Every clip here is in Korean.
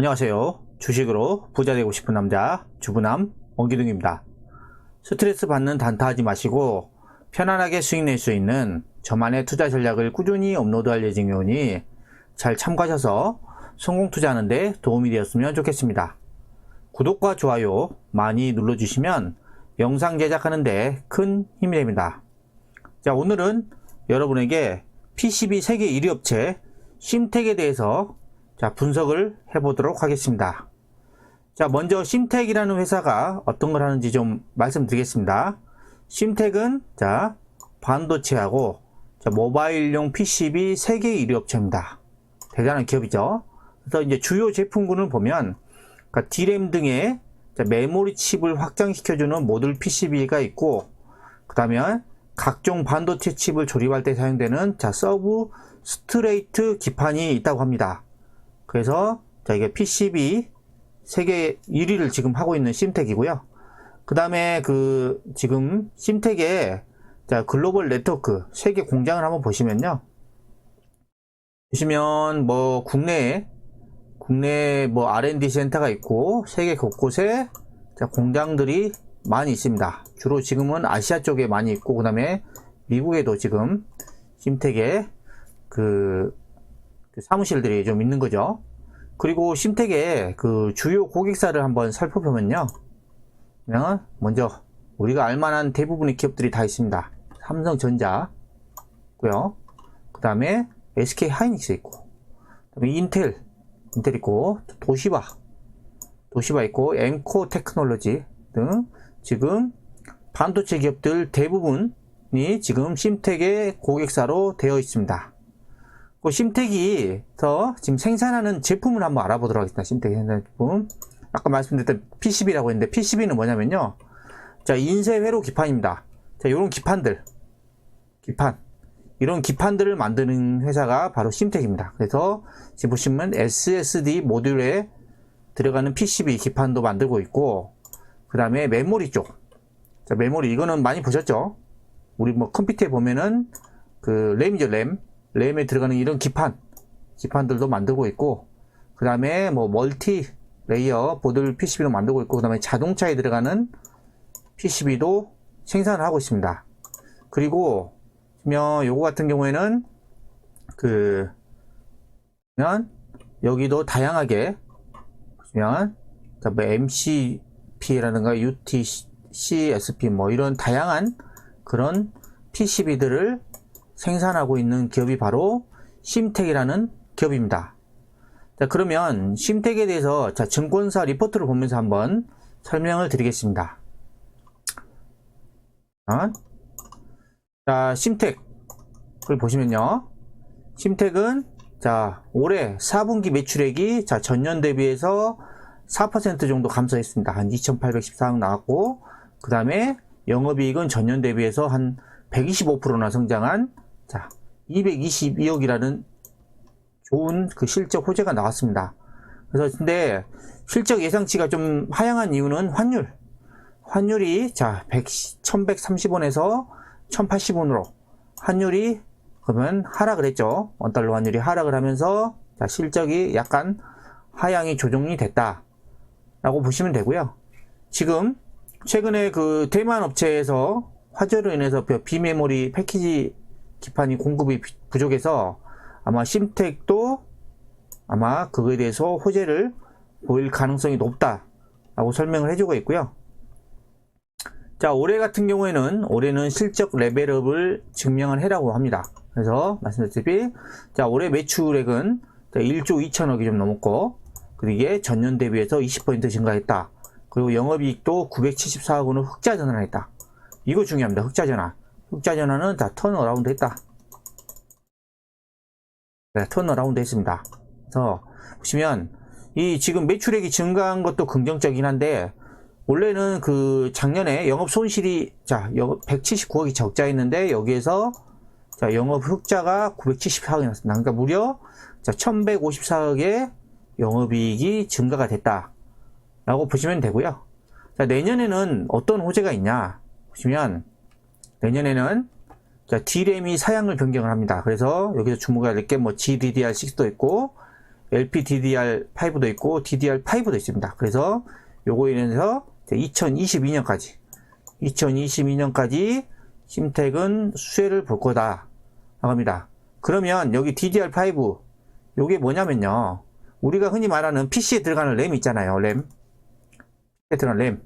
안녕하세요. 주식으로 부자 되고 싶은 남자 주부남 원기둥입니다. 스트레스 받는 단타하지 마시고 편안하게 수익 낼 수 있는 저만의 투자 전략을 꾸준히 업로드할 예정이오니 잘 참고하셔서 성공 투자하는 데 도움이 되었으면 좋겠습니다. 구독과 좋아요 많이 눌러주시면 영상 제작하는 데 큰 힘이 됩니다. 자, 오늘은 여러분에게 PCB 세계 1위 업체 심텍에 대해서 분석을 해보도록 하겠습니다. 자, 먼저 심텍이라는 회사가 어떤 걸 하는지 좀 말씀드리겠습니다. 심텍은 반도체하고 모바일용 PCB 세계 1위 업체입니다. 대단한 기업이죠. 그래서 이제 주요 제품군을 보면 D램 등의 메모리 칩을 확장시켜주는 모듈 PCB가 있고, 그 다음에 각종 반도체 칩을 조립할 때 사용되는 서브스트레이트 기판이 있다고 합니다. 그래서 이게 PCB 세계 1위를 지금 하고 있는 심텍이고요. 그 다음에 지금 심텍의 글로벌 네트워크 세계 공장을 한번 보시면요. 보시면 국내에 R&D 센터가 있고 세계 곳곳에 공장들이 많이 있습니다. 주로 지금은 아시아 쪽에 많이 있고, 그 다음에 미국에도 지금 심텍의 사무실들이 좀 있는 거죠. 그리고 심텍의 주요 고객사를 한번 살펴보면요. 먼저 우리가 알만한 대부분의 기업들이 다 있습니다. 삼성전자 있고요. 그 다음에 SK 하이닉스 있고, 그 다음에 인텔 있고, 도시바 있고, 엠코 테크놀로지 등 지금 반도체 기업들 대부분이 지금 심텍의 고객사로 되어 있습니다. 심텍이 지금 생산하는 제품을 한번 알아보도록 하겠습니다. 심텍이 생산하는 제품. 아까 말씀드렸던 PCB라고 했는데, PCB는 뭐냐면요. 인쇄 회로 기판입니다. 요런 이런 기판들을 만드는 회사가 바로 심텍입니다. 그래서 지금 보시면 SSD 모듈에 들어가는 PCB 기판도 만들고 있고, 그 다음에 메모리 쪽. 메모리, 이거는 많이 보셨죠? 우리 컴퓨터에 보면은 램이죠, 램에 들어가는 이런 기판들도 만들고 있고, 그 다음에 멀티 레이어 보드 PCB도 만들고 있고, 그 다음에 자동차에 들어가는 PCB도 생산을 하고 있습니다. 그리고 요거 같은 경우에는 여기도 다양하게 보시면 MCP라든가 UTC-SP 이런 다양한 그런 PCB들을 생산하고 있는 기업이 바로 심텍이라는 기업입니다. 자, 그러면 심텍에 대해서 증권사 리포트를 보면서 한번 설명을 드리겠습니다. 심텍을 보시면요. 심텍은 올해 4분기 매출액이 전년 대비해서 4% 정도 감소했습니다. 한 2,814억 나왔고, 그 다음에 영업이익은 전년 대비해서 한 125%나 성장한 222억이라는 좋은 실적 호재가 나왔습니다. 그래서 근데 실적 예상치가 좀 하향한 이유는 환율이 1130원에서 1080원으로 환율이 그러면 하락을 했죠. 원달러 환율이 하락을 하면서 실적이 약간 하향이 조정이 됐다 라고 보시면 되고요. 지금 최근에 대만 업체에서 화재로 인해서 비메모리 패키지 기판이 공급이 부족해서 아마 심텍도 아마 그거에 대해서 호재를 보일 가능성이 높다 라고 설명을 해주고 있고요. 올해 같은 경우에는 올해는 실적 레벨업을 증명을 해라고 합니다. 그래서 말씀드렸다시피 올해 매출액은 1조 2천억이 좀 넘었고, 그리고 이게 전년 대비해서 20% 증가했다. 그리고 영업이익도 974억 원을 흑자 전환했다. 이거 중요합니다. 흑자전환은 다 턴어라운드 했다. 네, 턴어라운드 했습니다. 그래서 보시면 이 지금 매출액이 증가한 것도 긍정적이긴 한데, 원래는 작년에 영업 손실이 179억이 적자였는데, 여기에서 영업 흑자가 974억이 났습니다. 그러니까 무려 1154억의 영업이익이 증가가 됐다 라고 보시면 되고요. 내년에는 어떤 호재가 있냐 보시면, 내년에는 D램이 사양을 변경을 합니다. 그래서 여기서 주목해야 될 게 GDDR6도 있고, LPDDR5도 있고 DDR5도 있습니다. 그래서 요거에 인해서 2022년까지 심택은 수혜를 볼 거다 합니다. 그러면 여기 DDR5 요게 뭐냐면요, 우리가 흔히 말하는 PC에 들어가는 램 있잖아요. 램에 들어가는 램,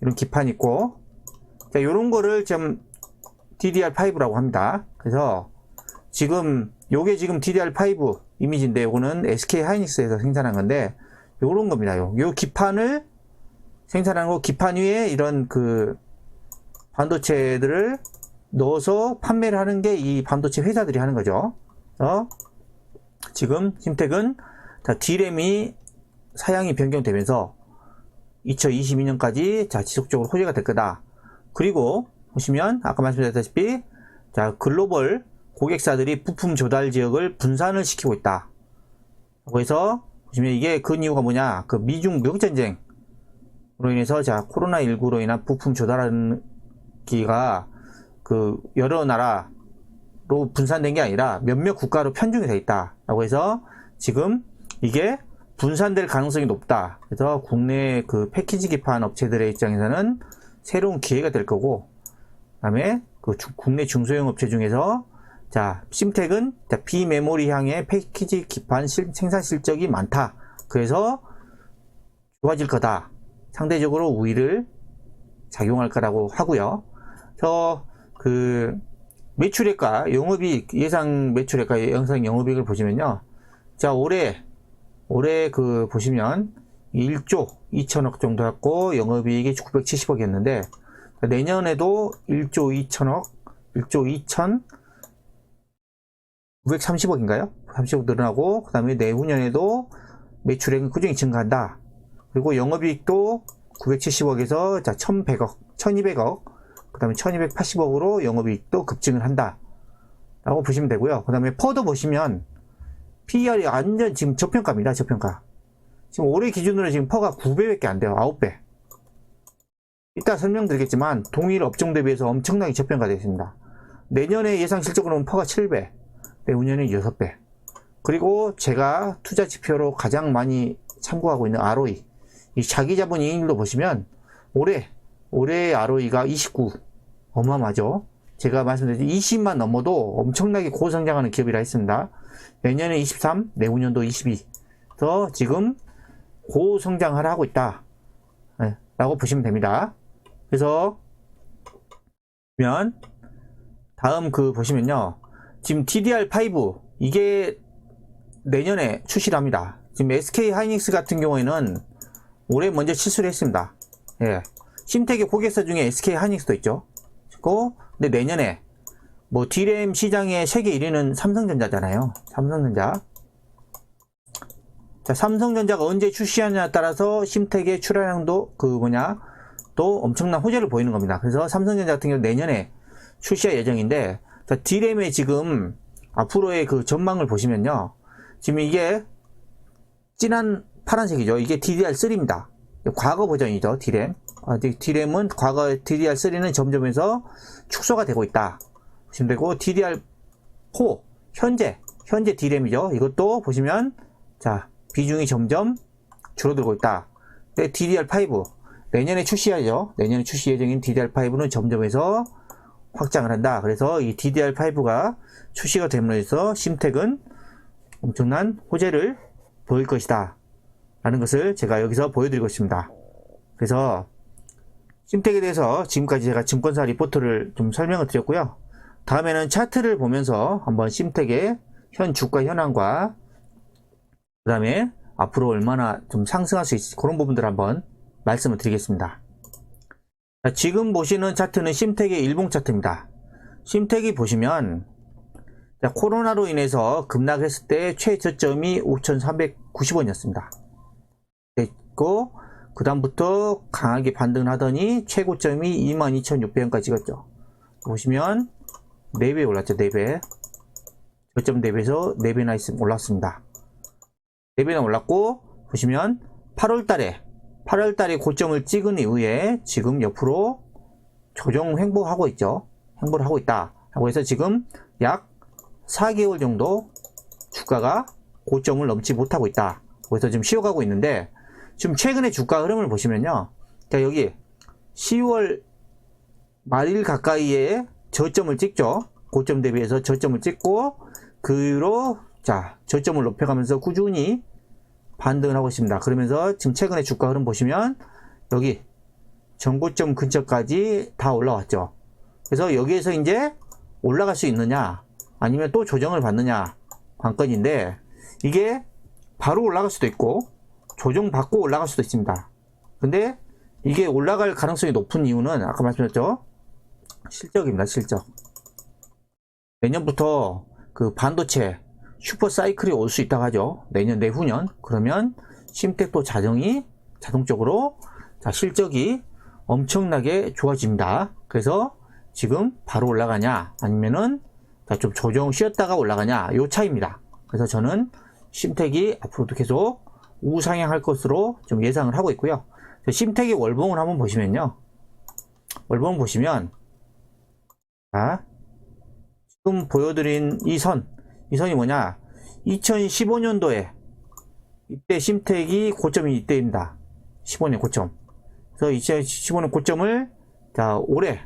이런 기판 있고, 자, 요런 거를 좀 DDR5라고 합니다. 그래서 지금 요게 지금 DDR5 이미지인데, 요거는 SK 하이닉스에서 생산한 건데 요런 겁니다. 요 기판을 생산한 거, 기판 위에 이런 그 반도체들을 넣어서 판매를 하는 게 이 반도체 회사들이 하는 거죠. 지금 심택은 D램이 사양이 변경되면서 2022년까지 지속적으로 호재가 될 거다. 그리고 보시면 아까 말씀드렸다시피 글로벌 고객사들이 부품 조달 지역을 분산을 시키고 있다. 그래서 보시면 이게 그 이유가 뭐냐, 그 미중 무역 전쟁으로 인해서 코로나19로 인한 부품 조달하기가 그 여러 나라로 분산된 게 아니라 몇몇 국가로 편중이 되어 있다라고 해서 지금 이게 분산될 가능성이 높다. 그래서 국내 그 패키지 기판 업체들의 입장에서는 새로운 기회가 될 거고, 그 다음에 그 국내 중소형 업체 중에서 심택은 비메모리향의 패키지 기판 생산 실적이 많다. 그래서 좋아질 거다. 상대적으로 우위를 작용할 거라고 하고요. 그래서 그 매출액과 영업이익, 예상 매출액과 영상 영업이익을 보시면요, 올해 그 보시면 1조 2천억 정도 했고 영업이익이 970억이었는데, 내년에도 1조 2천억, 1조 2,930억인가요? 30억 늘어나고, 그 다음에 내후년에도 매출액은 꾸준히 증가한다. 그리고 영업이익도 970억에서 1100억, 1200억, 그 다음에 1280억으로 영업이익도 급증을 한다 라고 보시면 되고요. 그 다음에 퍼도 보시면 PER이 완전 지금 저평가입니다. 저평가. 지금 올해 기준으로 지금 퍼가 9배밖에 안 돼요. 9배. 이따 설명드리겠지만 동일 업종 대비해서 엄청나게 저평가되어 있습니다. 내년에 예상 실적으로는 퍼가 7배, 내후년에 6배. 그리고 제가 투자 지표로 가장 많이 참고하고 있는 ROE, 이 자기 자본 이익률도 보시면 올해 ROE가 29, 어마어마하죠. 제가 말씀드린 20만 넘어도 엄청나게 고성장하는 기업이라 했습니다. 내년에 23, 내후년도 22. 그래서 지금 고성장을 하고 있다 라고 보시면 됩니다. 그래서 다음 보시면요, 지금 DDR5 이게 내년에 출시를 합니다. 지금 SK 하이닉스 같은 경우에는 올해 먼저 실수를 했습니다. 심택의 고객사 중에 SK 하이닉스도 있죠. 근데 내년에 D램 시장의 세계 1위는 삼성전자잖아요. 삼성전자가 언제 출시하냐에 따라서 심택의 출하량도 또 엄청난 호재를 보이는 겁니다. 그래서 삼성전자 같은 경우 내년에 출시할 예정인데, D램의 지금 앞으로의 그 전망을 보시면요, 지금 이게 진한 파란색이죠. 이게 DDR3입니다. 과거 버전이죠. D램은 과거 DDR3는 점점해서 축소가 되고 있다 보시면 되고, DDR4 현재 D램이죠. 이것도 보시면 비중이 점점 줄어들고 있다. 근데 DDR5 내년에 출시하죠. 내년에 출시 예정인 DDR5는 점점해서 확장을 한다. 그래서 이 DDR5가 출시가 됨으로 해서 심택은 엄청난 호재를 보일 것이다 라는 것을 제가 여기서 보여드리고 있습니다. 그래서 심택에 대해서 지금까지 제가 증권사 리포트를 좀 설명을 드렸고요. 다음에는 차트를 보면서 한번 심택의 현 주가 현황과 그 다음에 앞으로 얼마나 좀 상승할 수 있을지 그런 부분들을 한번 말씀을 드리겠습니다. 지금 보시는 차트는 심택의 일봉 차트입니다. 심택이 보시면 코로나로 인해서 급락했을 때 최저점이 5,390원이었습니다. 됐고, 그 다음부터 강하게 반등을 하더니 최고점이 22,600원까지 찍었죠. 보시면 4배 올랐죠. 4배. 저점 대비해서 4배나 올랐습니다. 4배나 올랐고, 보시면 8월달에 고점을 찍은 이후에 지금 옆으로 조정 횡보하고 있죠. 횡보를 하고 있다 라고 해서 지금 약 4개월 정도 주가가 고점을 넘지 못하고 있다. 그래서 지금 쉬어가고 있는데, 지금 최근에 주가 흐름을 보시면요. 자, 여기 10월 말일 가까이에 저점을 찍죠. 고점 대비해서 저점을 찍고, 그 이후로, 자, 저점을 높여가면서 꾸준히 반등을 하고 있습니다. 그러면서 지금 최근에 주가 흐름 보시면, 여기 전고점 근처까지 다 올라왔죠. 그래서 여기에서 이제 올라갈 수 있느냐, 아니면 또 조정을 받느냐, 관건인데, 이게 바로 올라갈 수도 있고, 조정받고 올라갈 수도 있습니다. 근데 이게 올라갈 가능성이 높은 이유는 아까 말씀드렸죠. 실적입니다. 실적. 내년부터 그 반도체 슈퍼 사이클이 올 수 있다고 하죠. 내년, 내후년. 그러면 심텍도 자동적으로 자, 실적이 엄청나게 좋아집니다. 그래서 지금 바로 올라가냐, 아니면은 좀 조정 쉬었다가 올라가냐, 요 차이입니다. 그래서 저는 심텍이 앞으로도 계속 우상향할 것으로 좀 예상을 하고 있고요. 심텍의 월봉을 한번 보시면요. 월봉을 보시면, 자, 지금 보여드린 이 선이 뭐냐? 2015년도에 이때 심텍이 고점이 이때입니다. 15년 고점. 그래서 2015년 고점을 자, 올해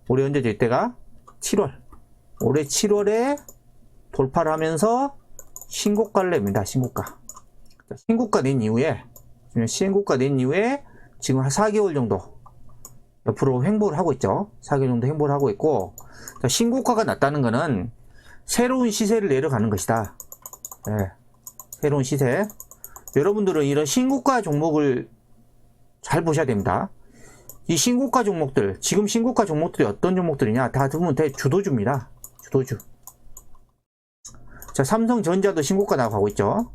언제죠? 이때가 7월. 올해 7월에 돌파를 하면서 신고가를 냅니다. 신고가. 신고가 낸 이후에 지금 한 4개월 정도 옆으로 횡보를 하고 있죠. 4개월 정도 횡보를 하고 있고, 신고가가 났다는 것은 새로운 시세를 내려가는 것이다. 네, 새로운 시세. 여러분들은 이런 신고가 종목을 잘 보셔야 됩니다. 이 신고가 종목들, 지금 신고가 종목들이 어떤 종목들이냐? 다 보면 주도주입니다. 주도주. 자, 삼성전자도 신고가 나가고 있죠.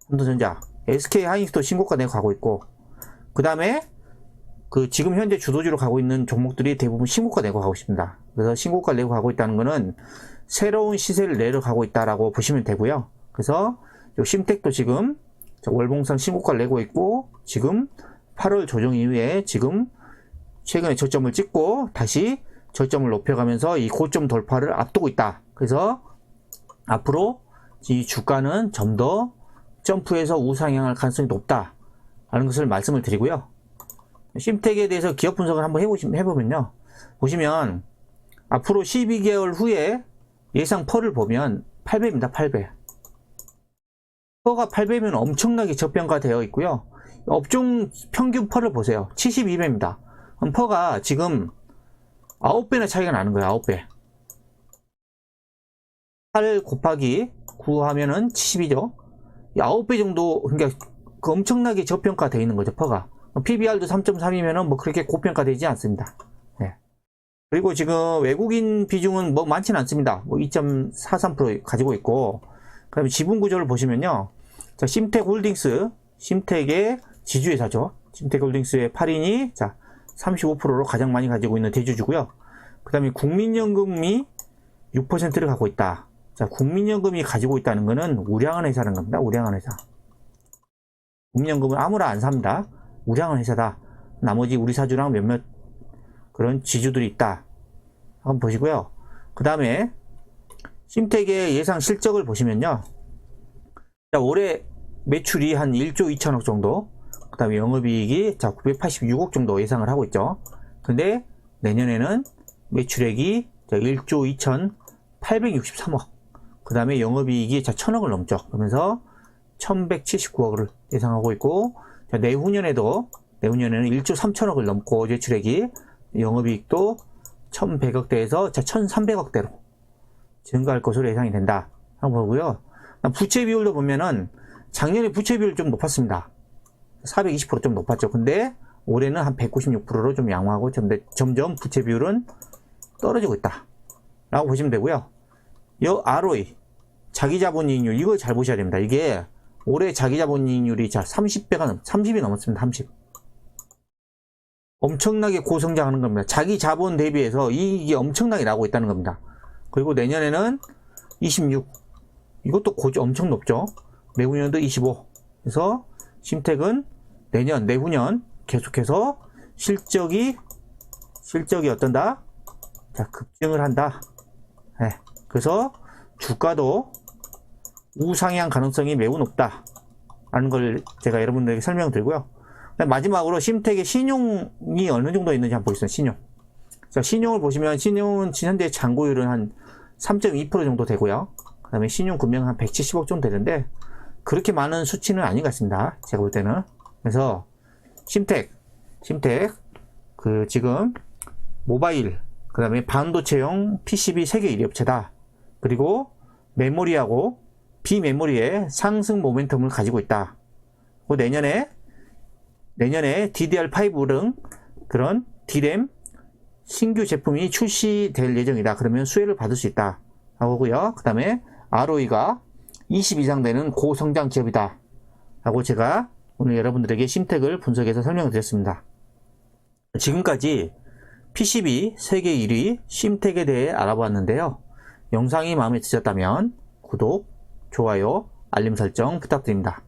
삼성전자. SK하이닉스도 신고가 내고 가고 있고, 그 다음에 지금 현재 주도주로 가고 있는 종목들이 대부분 신고가 내고 가고 있습니다. 그래서 신고가 내고 가고 있다는 것은 새로운 시세를 내려가고 있다라고 보시면 되고요. 그래서 심텍도 지금 월봉상 신고가를 내고 있고, 지금 8월 조정 이후에 지금 최근에 저점을 찍고 다시 저점을 높여가면서 이 고점 돌파를 앞두고 있다. 그래서 앞으로 이 주가는 좀 더 점프해서 우상향할 가능성이 높다 라는 것을 말씀을 드리고요. 심텍에 대해서 기업 분석을 한번 해보면요. 보시면 앞으로 12개월 후에 예상 펄을 보면 8배입니다. 8배. 펄가 8배면 엄청나게 저평가되어 있고요. 업종 평균 펄을 보세요. 72배입니다. 그럼 펄가 지금 9배나 차이가 나는 거예요. 9배. 8 곱하기 9 하면은 70이죠. 9배 정도, 그러니까 엄청나게 저평가되어 있는 거죠. 펄가. PBR도 3.3이면은 뭐 그렇게 고평가되지 않습니다. 네. 그리고 지금 외국인 비중은 뭐 많지는 않습니다. 뭐 2.43% 가지고 있고, 그 다음에 지분 구조를 보시면요. 자, 심텍 홀딩스, 심텍의 지주회사죠. 심텍 홀딩스의 8인이 자, 35%로 가장 많이 가지고 있는 대주주고요. 그 다음에 국민연금이 6%를 갖고 있다. 자, 국민연금이 가지고 있다는 것은 우량한 회사라는 겁니다. 우량한 회사. 국민연금은 아무나 안 삽니다. 우량한 회사다. 나머지 우리 사주랑 몇몇 그런 지주들이 있다. 한번 보시고요. 그 다음에 심텍의 예상 실적을 보시면요. 자, 올해 매출이 한 1조 2천억 정도, 그 다음에 영업이익이 자 986억 정도 예상을 하고 있죠. 근데 내년에는 매출액이 자 1조 2,863억, 그 다음에 영업이익이 자 1000억을 넘죠. 그러면서 1179억을 예상하고 있고, 자, 내후년에는 1조 3천억을 넘고 매출액이, 영업이익도 1100억대에서 자 1300억대로 증가할 것으로 예상이 된다 한번 보고요. 부채 비율도 보면은 작년에 부채 비율 좀 높았습니다. 420% 좀 높았죠. 근데 올해는 한 196%로 좀 양호하고 점점 부채 비율은 떨어지고 있다 라고 보시면 되고요. 이 ROE, 자기자본이익률, 이걸 잘 보셔야 됩니다. 이게 올해 자기자본이익률이 자 30이 넘었습니다. 30. 엄청나게 고성장하는 겁니다. 자기 자본 대비해서 이익이 엄청나게 나오고 있다는 겁니다. 그리고 내년에는 26. 이것도 엄청 높죠. 내후년도 25. 그래서 심텍은 내년, 내후년 계속해서 실적이 어떤다? 자, 급증을 한다. 네. 그래서 주가도 우상향 가능성이 매우 높다 라는 걸 제가 여러분들에게 설명드리고요. 마지막으로 심택의 신용이 어느 정도 있는지 한번 보겠습니다. 신용. 자, 신용을 보시면 신용은 현재 잔고율은 한 3.2% 정도 되고요. 그 다음에 신용 금액은 한 170억 정도 되는데 그렇게 많은 수치는 아닌 것 같습니다. 제가 볼 때는. 그래서 심택 그 지금 모바일 그 다음에 반도체용 PCB 세계 1위 업체다. 그리고 메모리하고 비메모리의 상승 모멘텀을 가지고 있다. 그리고 내년에 DDR5 등 그런 D램 신규 제품이 출시될 예정이다. 그러면 수혜를 받을 수 있다. 하고요. 그 다음에 ROE가 20 이상 되는 고성장 기업이다. 하고 제가 오늘 여러분들에게 심택을 분석해서 설명을 드렸습니다. 지금까지 PCB 세계 1위 심택에 대해 알아보았는데요. 영상이 마음에 드셨다면 구독, 좋아요, 알림 설정 부탁드립니다.